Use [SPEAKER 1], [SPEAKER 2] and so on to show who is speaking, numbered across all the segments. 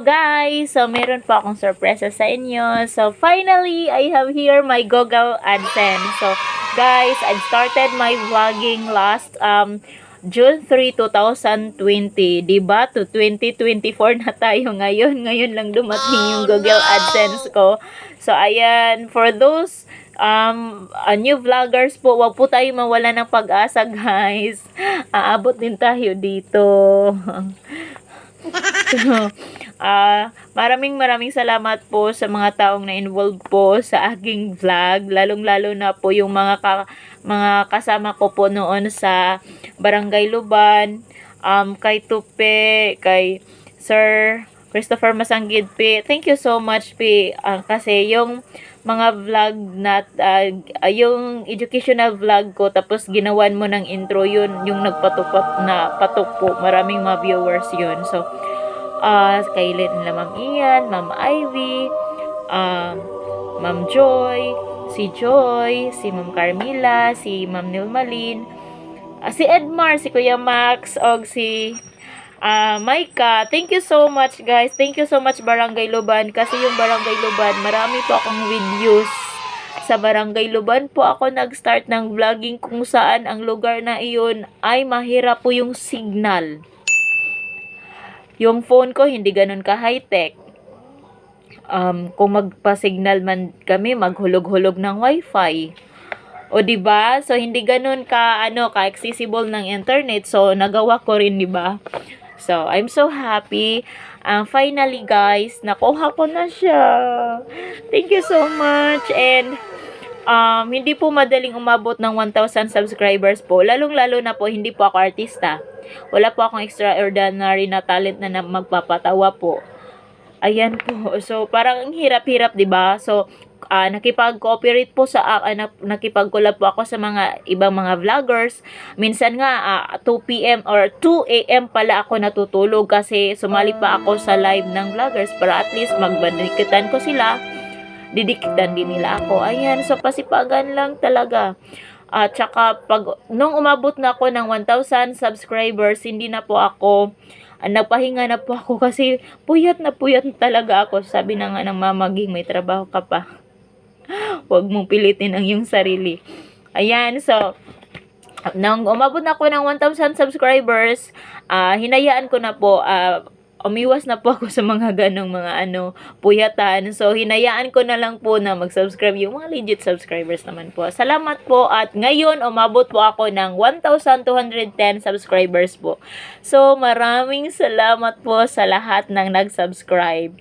[SPEAKER 1] Guys, so meron po akong sorpresa sa inyo. So finally, I have here my Google AdSense. So guys, I started my vlogging last June 3, 2020. Diba? To 2024 na tayo ngayon. Ngayon lang dumating yung Google AdSense ko. So ayan, for those new vloggers po, wag po tayo mawala ng pag-asa, guys. Aabot din tayo dito. So, maraming salamat po sa mga taong na-involve po sa aking vlog, lalong-lalo na po yung mga kasama ko po noon sa Barangay Luban, kay Tupe, kay Sir Christopher Masanggid P. Thank you so much P, kasi yung mga vlog na yung educational vlog ko, tapos ginawan mo ng intro, yun yung nagpatupat na patok po, maraming mga viewers yun. So kay Ma'am Ian, Ma'am Ivy, Ma'am Joy, si Joy, si Ma'am Carmila, si Ma'am Nilmalin, si Edmar, si Kuya Max, o si Maika. Thank you so much guys. Thank you so much Barangay Luban, kasi yung Barangay Luban, marami po akong videos sa Barangay Luban po ako nag-start ng vlogging, kung saan ang lugar na iyon ay mahirap po yung signal. Yung phone ko hindi ganun ka high-tech. Kung magpa-signal man kami, maghulog-hulog ng wifi. O di ba? So hindi ganun ka accessible ng internet. So nagawa ko rin, di ba? So I'm so happy. Finally guys, nakuha ko na siya. Thank you so much. And hindi po madaling umabot ng 1,000 subscribers po. Lalong-lalo na po, hindi po ako artista. Wala po akong extraordinary na talent na magpapatawa po. Ayan po. So, parang hirap-hirap, diba? So, nakipag-cooperate po nakipag-collab po ako sa mga ibang mga vloggers. Minsan nga, 2 p.m. or 2 a.m. pala ako natutulog kasi sumali pa ako sa live ng vloggers para at least magbalikitan ko sila. Didikitan din nila ako. Ayan, so pasipagan lang talaga. Tsaka nung umabot na ako ng 1,000 subscribers, hindi na po ako, nagpahinga na po ako kasi puyat na talaga ako. Sabi na nga ng mamaging, may trabaho ka pa. Huwag mong pilitin ang iyong sarili. Ayan, so nung umabot na ako ng 1,000 subscribers, hinayaan ko na po, umiwas na po ako sa mga ganong mga puyatan. So, hinayaan ko na lang po na mag-subscribe yung mga legit subscribers naman po. Salamat po, at ngayon, umabot po ako ng 1,210 subscribers po. So, maraming salamat po sa lahat ng nag-subscribe.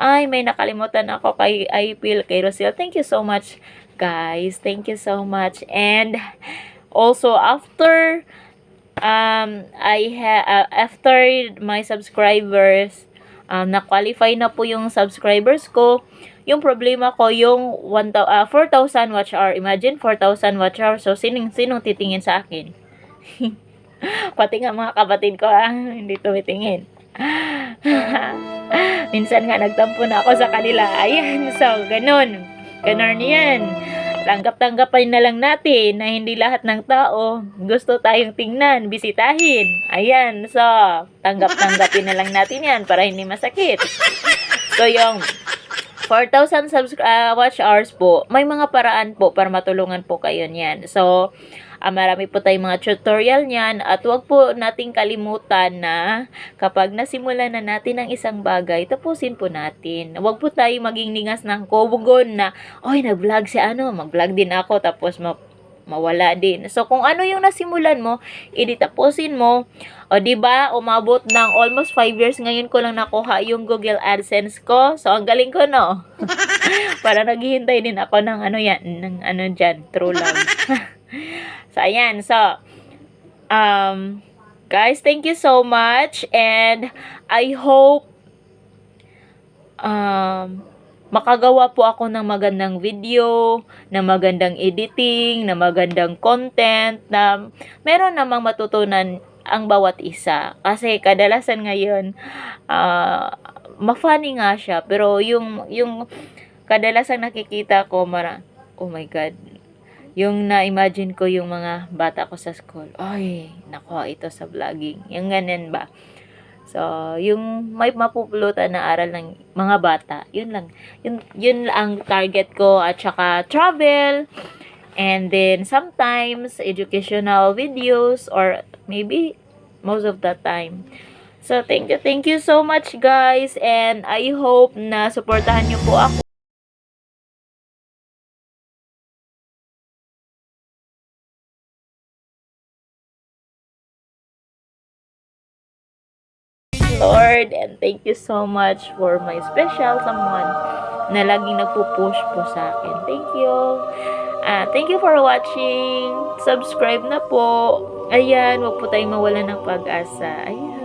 [SPEAKER 1] Ay, may nakalimutan ako kay Ipil, kay Rosel. Thank you so much, guys. Thank you so much. And, also, after after my subscribers, na-qualify na po yung subscribers ko. Yung problema ko, yung 4,000 watch hour. Imagine, 4,000 watch hour. So, sinong titingin sa akin? Pati nga mga kapatid ko, hindi tumitingin. Minsan nga, nagtampo na ako sa kanila. Ayan, so, ganun yan. Tanggap-tanggapin na lang natin na hindi lahat ng tao gusto tayong tingnan, bisitahin. Ayan, so, tanggap-tanggapin na lang natin yan para hindi masakit. So, yung 4,000 watch hours po, may mga paraan po para matulungan po kayo niyan. So, marami po tayong mga tutorial niyan, at wag po nating kalimutan na kapag nasimulan na natin ang isang bagay, tapusin po natin. Wag po tayo maging ningas ng kobugon na, oy, nag-vlog si mag-vlog din ako, tapos mawala din. So, kung ano yung nasimulan mo, tapusin mo. O, diba, umabot ng almost 5 years, ngayon ko lang nakuha yung Google AdSense ko. So, ang galing ko, no? Para naghihintay din ako ng dyan, true love. So, ayan. So, guys, thank you so much. And I hope makagawa po ako ng magandang video, na magandang editing, na magandang content, na meron namang matutunan ang bawat isa. Kasi kadalasan ngayon, ma-funny nga siya, pero yung kadalasang nakikita ko, oh my God, yung na-imagine ko yung mga bata ko sa school, ay, nakuha ito sa vlogging. Yung ganyan ba? So, yung may mapupulutan na aral ng mga bata, yun lang. Yun ang target ko, at saka travel, and then sometimes educational videos, or maybe most of the time. So, thank you so much guys, and I hope na suportahan niyo po ako, Lord, and thank you so much for my special someone na laging nagpo-push po sa akin. Thank you. Thank you for watching. Subscribe na po. Ayan, huwag po tayong mawalan ng pag-asa. Ayan.